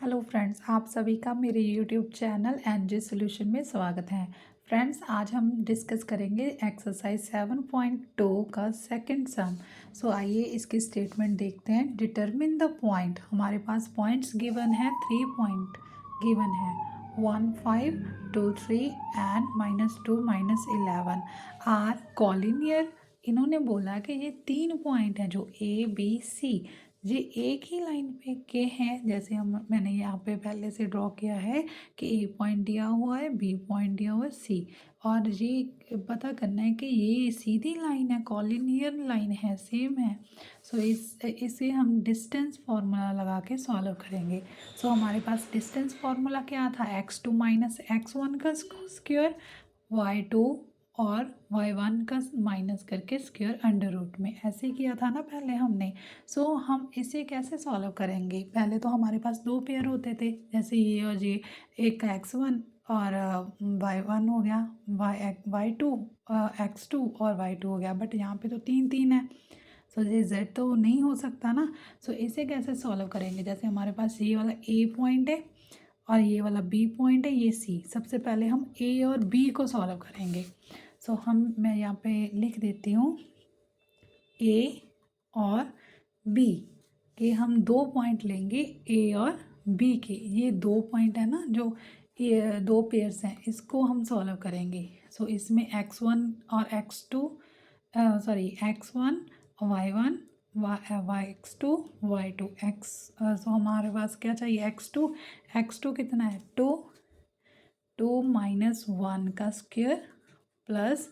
Hello friends, आप सभी का मेरे यूट्यूब चैनल एनजे सॉल्यूशन में स्वागत है। फ्रेंड्स, आज हम डिस्कस करेंगे एक्सरसाइज 7.2 का सेकंड सम। सो आइए इसकी स्टेटमेंट देखते हैं। Determine the point. हमारे पास पॉइंट्स गिवन है, 3 पॉइंट गिवन है, 1 5 2 3 एंड -2 -11 आर कॉलिनियर। इन्होंने बोला कि ये 3 पॉइंट हैं जो ए बी सी, ये एक ही लाइन पे के हैं। जैसे मैंने यहाँ पे पहले से ड्रॉ किया है कि ए पॉइंट दिया हुआ है, बी पॉइंट दिया हुआ है, सी, और ये पता करना है कि ये सीधी लाइन है, कॉलिनियर लाइन है, सेम है। सो इसे हम डिस्टेंस फार्मूला लगा के सॉल्व करेंगे। सो हमारे पास डिस्टेंस फार्मूला क्या था, x2 - x1 का स्क्वायर, y2 और y1 का माइनस करके स्क्वायर अंडर रूट में, ऐसे किया था ना पहले हमने। सो हम इसे कैसे सॉल्व करेंगे। पहले तो हमारे पास 2 पेयर होते थे, जैसे ये और ये, एक का x1 और y1 हो गया, y2 x2 और y2 हो गया। बट यहाँ पे तो 3 3 है, सो ये z तो नहीं हो सकता ना। सो इसे कैसे सॉल्व करेंगे। जैसे हमारे पास ये वाला a पॉइंट है और ये वाला b पॉइंट है, ये c। सबसे पहले हम a और b को सॉल्व करेंगे। सो मैं यहाँ पे लिख देती हूँ a और b के हम 2 पॉइंट लेंगे, a और b के। ये 2 पॉइंट है ना, जो ये 2 पेयर्स हैं, इसको हम सॉल्व करेंगे। सो इसमें x1 और x2 x1 y1 x2 y2 सो हमारे पास क्या चाहिए, x2 कितना है, 2 -1 का स्क्वायर प्लस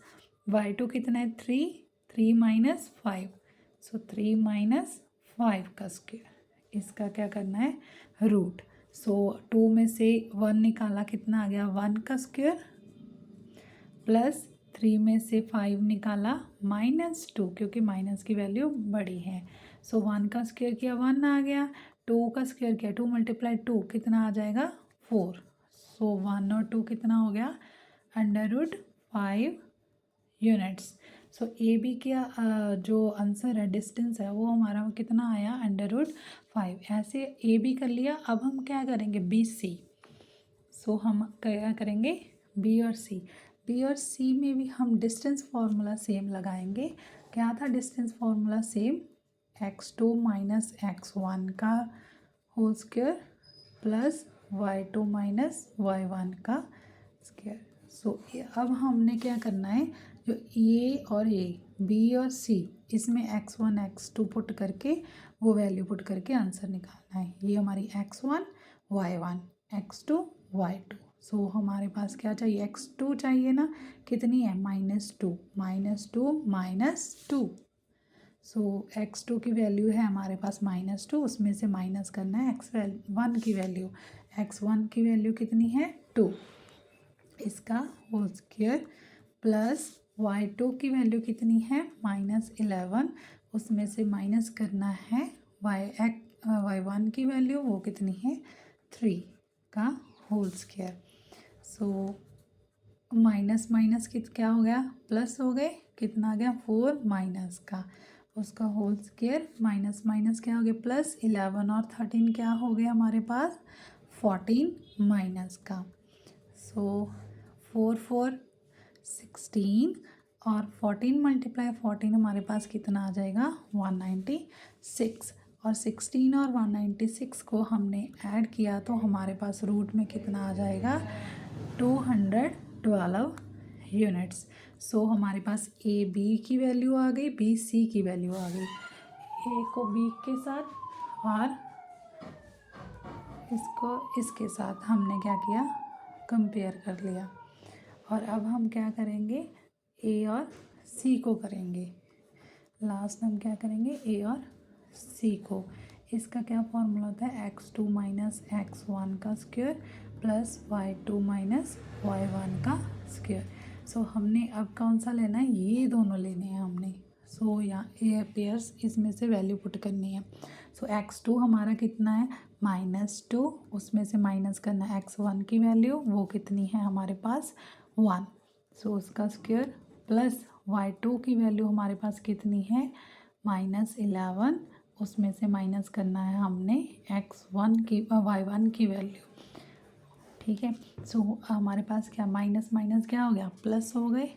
y2 कितना है, 3 -5, सो 3 -5 का स्क्वायर। इसका क्या करना है, रूट। सो 2 में से 1 निकाला, कितना आ गया, 1 का स्क्वायर, प्लस 3 में से 5 निकाला, -2, क्योंकि माइनस की वैल्यू बड़ी है। सो 1 का स्क्वायर किया, 1 आ गया, 2 का स्क्वायर किया, 2 × 2 कितना आ जाएगा, 4। सो 1 और 2 कितना हो गया, √5 यूनिट्स। सो ए बी का जो आंसर है, डिस्टेंस है, वो हमारा कितना आया, √5। ऐसे ए बी कर लिया। अब हम क्या करेंगे, बी सी। सो हम क्या करेंगे, बी और सी में भी हम डिस्टेंस फार्मूला सेम लगाएंगे। क्या था distance formula, same, x2 - x1 का whole square plus y2 - y1 का स्क्वायर। सो अब हमने क्या करना है, जो ए और ए, बी और सी, इसमें x1 x2 पुट करके, वो वैल्यू पुट करके आंसर निकालना है। ये हमारी x1 y1 x2 y2। सो हमारे पास क्या चाहिए, x2 चाहिए ना, कितनी है, -2 -2। सो x2 की वैल्यू है हमारे पास -2, उसमें से माइनस करना है x1 की वैल्यू। x1 की वैल्यू कितनी है, 2, इसका होल स्क्वायर, प्लस y2 की वैल्यू कितनी है, -11, उसमें से माइनस करना है y1 की वैल्यू, वो कितनी है, 3 का whole square. So minus minus क्या हो गया, प्लस हो गए, कितना आ गया, 4 माइनस का, उसका होल स्क्वायर, माइनस माइनस क्या हो गया, प्लस, 11 और 13 क्या हो गया हमारे पास, 14 माइनस का। सो 4 4 16 और 14 × 14 हमारे पास कितना आ जाएगा, 196। और 16 और 196 को हमने ऐड किया तो हमारे पास रूट में कितना आ जाएगा, 212 यूनिट्स। सो हमारे पास ए बी की वैल्यू आ गई, बी सी की वैल्यू आ गई। ए को बी के साथ और इसको इसके साथ हमने क्या किया, कंपेयर कर लिया। और अब हम क्या करेंगे, ए और सी को करेंगे। लास्ट हम क्या करेंगे, ए और सी को। इसका क्या फॉर्मूला होता है, x2 - x1 का स्क्वायर प्लस y2 - y1 का स्क्वायर। सो हमने अब कौन सा लेना है, ये दोनों लेने हैं हमने। सो यहाँ ए पेयर्स, इसमें से वैल्यू पुट करनी है। सो x2 हमारा कितना है, -2, उसमें से माइनस करना है x1 की वैल्यू, वो कितनी है हमारे पास, 1। सो उसका स्क्वायर प्लस y2 की वैल्यू हमारे पास कितनी है, -11, उसमें से माइनस करना है हमने x1 की y1 की वैल्यू। ठीक है, सो हमारे पास क्या माइनस माइनस क्या हो गया प्लस हो गए।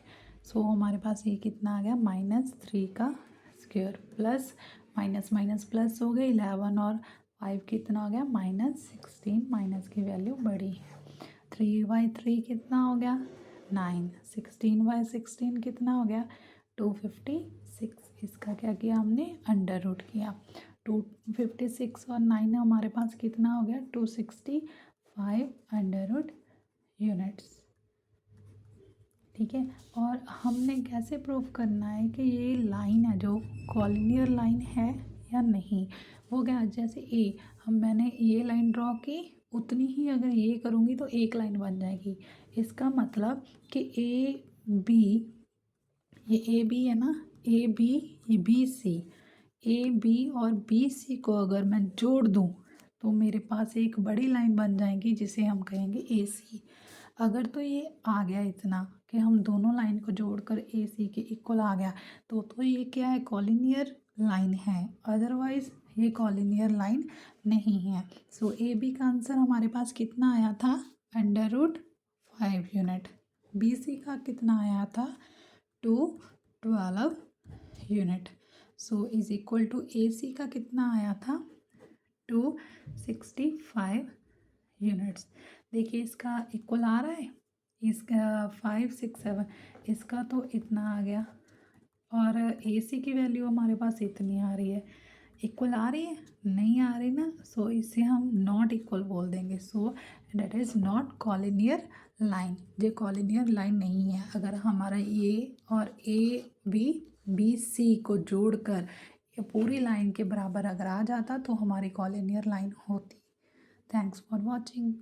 सो हमारे पास ये कितना आ गया -3 का square plus minus minus plus हो गए 11 और 5 कितना हो गया -16। माइनस की वैल्यू बड़ी है। 3/3 कितना हो गया 9। 16/16 कितना हो गया 256। इसका क्या किया हमने अंडर रूट किया। 256 और 9 हमारे पास कितना हो गया 265 अंडर रूट यूनिट्स। ठीक है, और हमने कैसे प्रूव करना है कि ये लाइन है जो कॉलिनियर लाइन है या नहीं। वो क्या जैसे मैंने ये लाइन ड्रॉ की उतनी ही अगर ये करूँगी तो एक लाइन बन जाएगी। इसका मतलब कि ए बी, ये ए बी है ना, ए बी ये बी सी, ए बी और बी सी को अगर मैं जोड़ दूँ तो मेरे पास एक बड़ी लाइन बन जाएगी जिसे हम कहेंगे ए सी। अगर तो ये आ गया इतना कि हम दोनों लाइन को जोड़कर ए सी के इक्वल आ गया तो ये क्या है कॉलिनियर लाइन है, अदरवाइज ये कॉलिनियर लाइन नहीं है। सो ए बी का आंसर हमारे पास कितना आया था √5 यूनिट। बी सी का कितना आया था 212 unit. So is equal to A C का कितना आया था 265 यूनिट्स। देखिए इसका इक्वल आ रहा है, इसका 5 6 7 इसका तो इतना आ गया और ए सी की वैल्यू हमारे पास इतनी आ रही है। इक्वल आ रही है नहीं आ रही ना, सो इसे हम नॉट इक्वल बोल देंगे। So that is not collinear line, ये कॉलिनियर लाइन नहीं है। अगर हमारा ए और ए बी बी सी को जोड़कर ये पूरी लाइन के बराबर अगर आ जाता तो हमारी कॉलिनियर लाइन होती। Thanks for watching.